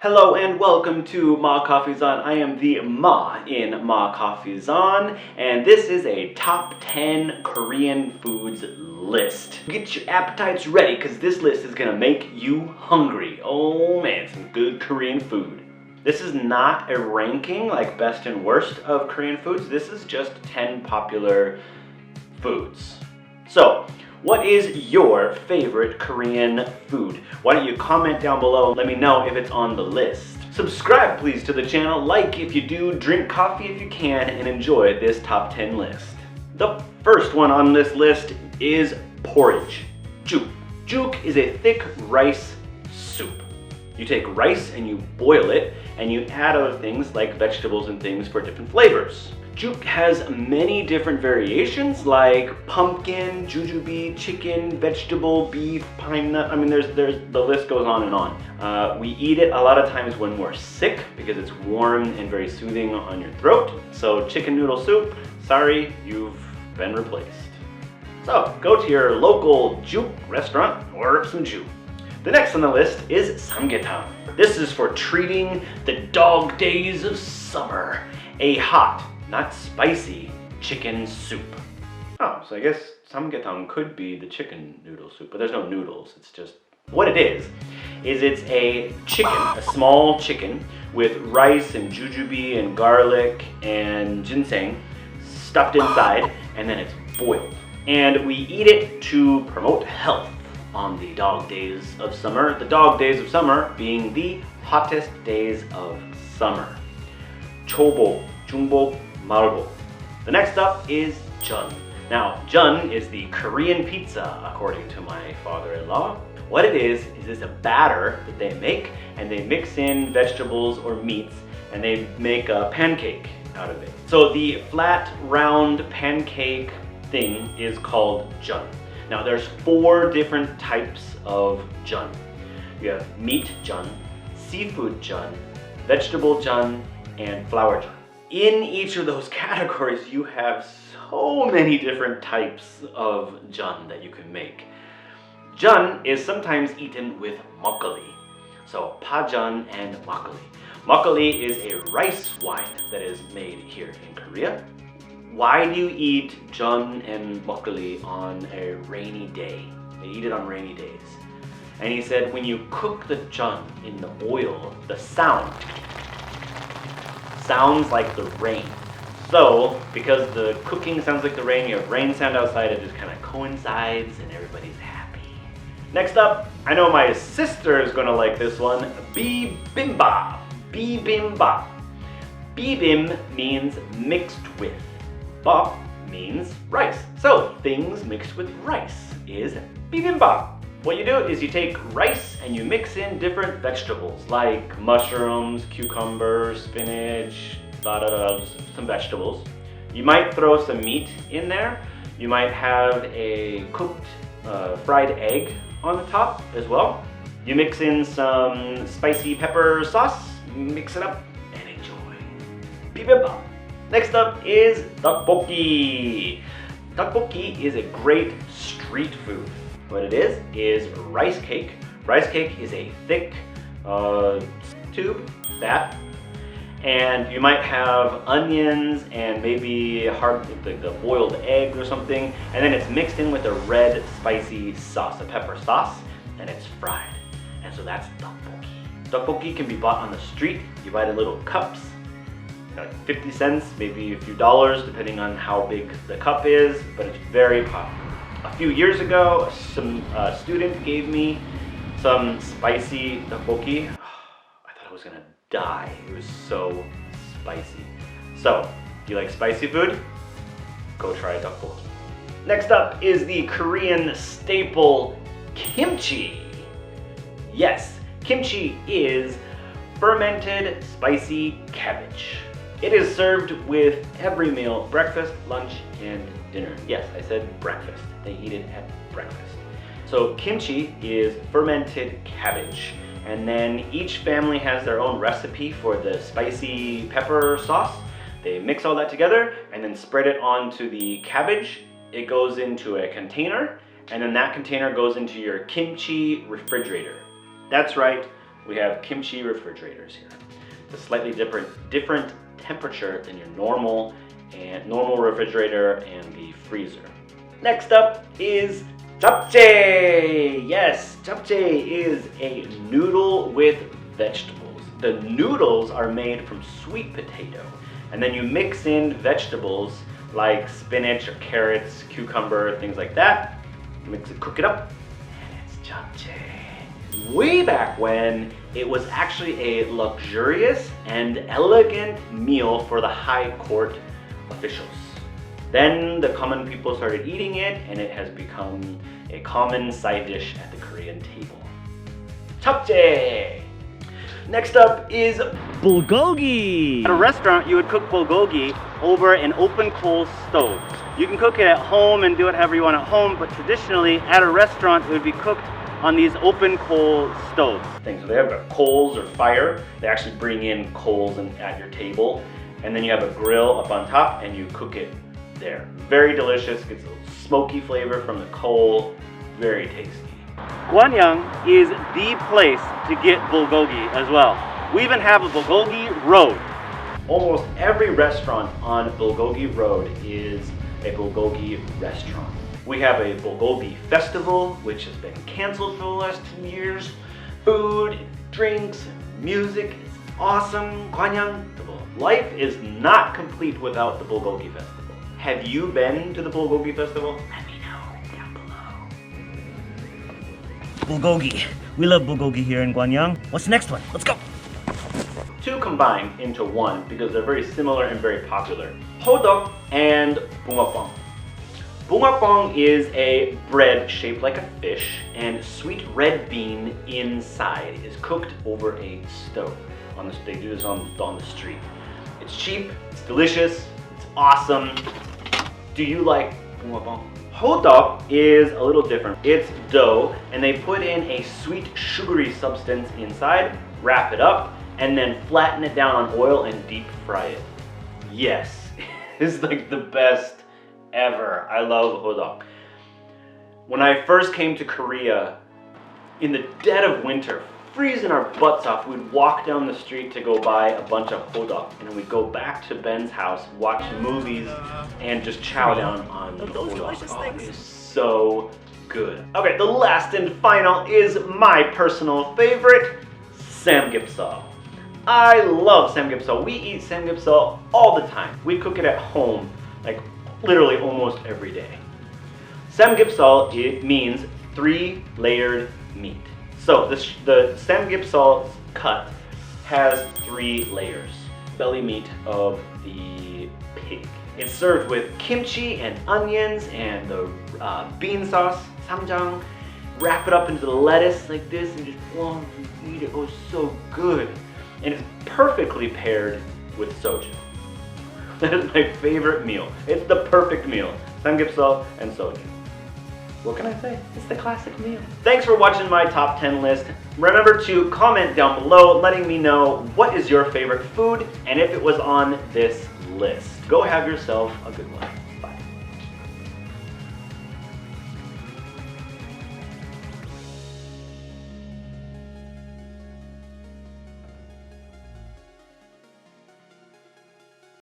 Hello and welcome to Ma Coffee's On. I am the Ma in Ma Coffee's On, and this is a top 10 Korean foods list. Get your appetites ready because this list is gonna make you hungry. Oh man, some good Korean food. This is not a ranking like best and worst of Korean foods. This is just 10 popular foods. So, what is your favorite Korean food? Why don't you comment down below and let me know if it's on the list. Subscribe please to the channel, like if you do, drink coffee if you can, and enjoy this top 10 list. The first one on this list is porridge. Juk. Juk is a thick rice soup. You take rice and you boil it, and you add other things like vegetables and things for different flavors. Juk has many different variations like pumpkin, jujube, chicken, vegetable, beef, pine nut. I mean, the list goes on and on. We eat it a lot of times when we're sick because it's warm and very soothing on your throat. So chicken noodle soup, sorry, you've been replaced. So go to your local juk restaurant, order up some juk. The next on the list is Samgyetang. This is for treating the dog days of summer. A hot, not spicy, chicken soup. Oh, so I guess samgyetang could be the chicken noodle soup, but there's no noodles. It's just, what it is it's a chicken, a small chicken with rice and jujube and garlic and ginseng stuffed inside, and then it's boiled. And we eat it to promote health on the dog days of summer. The dog days of summer being the hottest days of summer. Chobo, jungbo, Marbo. The next up is Jeon. Now, Jeon is the Korean pizza, according to my father-in-law. What it is it's a batter that they make, and they mix in vegetables or meats, and they make a pancake out of it. So the flat, round pancake thing is called Jeon. Now, there's 4 different types of Jeon. You have meat Jeon, seafood Jeon, vegetable Jeon, and flour Jeon. In each of those categories, you have so many different types of jeon that you can make. Jeon is sometimes eaten with makgeolli. So pajeon and makgeolli. Makgeolli is a rice wine that is made here in Korea. Why do you eat jeon and makgeolli on a rainy day? They eat it on rainy days. And he said when you cook the jeon in the oil, the sounds like the rain. So, because the cooking sounds like the rain, you have rain sound outside, it just kind of coincides and everybody's happy. Next up, I know my sister is gonna like this one, Bibimbap. Bibimbap. Bibim means mixed with. Bap means rice. So, things mixed with rice is bibimbap. What you do is you take rice and you mix in different vegetables like mushrooms, cucumbers, spinach, some vegetables. You might throw some meat in there. You might have a cooked fried egg on the top as well. You mix in some spicy pepper sauce, mix it up, and enjoy. Bibimbap. Next up is Ddukbokki. Ddukbokki is a great street food. What it is rice cake. Rice cake is a thick tube, that, and you might have onions and maybe the boiled egg or something, and then it's mixed in with a red spicy sauce, a pepper sauce, and it's fried. And so that's Ddukbokki. Ddukbokki can be bought on the street. You buy the little cups, like 50 cents, maybe a few dollars, depending on how big the cup is, but it's very popular. A few years ago, some student gave me some spicy ddukbokki. I thought I was gonna die. It was so spicy. So, do you like spicy food? Go try ddukbokki. Next up is the Korean staple kimchi. Yes, kimchi is fermented spicy cabbage. It is served with every meal, breakfast, lunch, and dinner. Yes, I said breakfast. They eat it at breakfast. So kimchi is fermented cabbage. And then each family has their own recipe for the spicy pepper sauce. They mix all that together and then spread it onto the cabbage. It goes into a container, and then that container goes into your kimchi refrigerator. That's right, We have kimchi refrigerators here. It's a slightly different temperature than your normal refrigerator and the freezer. Next up is Japchae! Yes, Japchae is a noodle with vegetables. The noodles are made from sweet potato, and then you mix in vegetables like spinach or carrots, cucumber, things like that. Mix it, cook it up, and it's Japchae. Way back when, it was actually a luxurious and elegant meal for the high court officials. Then the common people started eating it, and it has become a common side dish at the Korean table. Japchae! Next up is Bulgogi. At a restaurant, you would cook Bulgogi over an open coal stove. You can cook it at home and do it however you want at home, but traditionally at a restaurant, it would be cooked on these open coal stoves. So they have coals or fire. They actually bring in coals at your table, and then you have a grill up on top, and you cook it there. Very delicious. Gets a little smoky flavor from the coal. Very tasty. Gwangyang is the place to get bulgogi as well. We even have a Bulgogi Road. Almost every restaurant on Bulgogi Road is a Bulgogi restaurant. We have a Bulgogi festival, which has been canceled for the last 2 years. Food, drinks, music, it's awesome. Gwangyang, life is not complete without the Bulgogi festival. Have you been to the Bulgogi festival? Let me know down below. Bulgogi. We love Bulgogi here in Gwangyang. What's the next one? Let's go. Two combined into one because they're very similar and very popular. Hotteok and Bungeoppang. Bungeoppang is a bread shaped like a fish, and sweet red bean inside is cooked over a stove. They do this on the street. It's cheap, it's delicious, it's awesome. Do you like Bungeoppang? Hotteok is a little different. It's dough, and they put in a sweet, sugary substance inside, wrap it up, and then flatten it down on oil and deep fry it. Yes, it's like the best ever. I love Hotteok. When I first came to Korea, in the dead of winter, freezing our butts off, we'd walk down the street to go buy a bunch of Hotteok, and then we'd go back to Ben's house, watch movies, and just chow down on the Hotteok. Oh, it is so good. Okay, the last and final is my personal favorite, Samgyeopsal. I love Samgyeopsal. We eat Samgyeopsal all the time. We cook it at home, like literally almost every day. Samgyeopsal, it means 3-layered meat. So the Samgyeopsal cut has 3 layers. Belly meat of the pig. It's served with kimchi and onions and the bean sauce, samgyetang. Wrap it up into the lettuce like this and just eat it. Oh, so good. And it's perfectly paired with soju. That is my favorite meal. It's the perfect meal. Samgyeopsal and soju. What can I say? It's the classic meal. Thanks for watching my top 10 list. Remember to comment down below letting me know what is your favorite food and if it was on this list. Go have yourself a good one.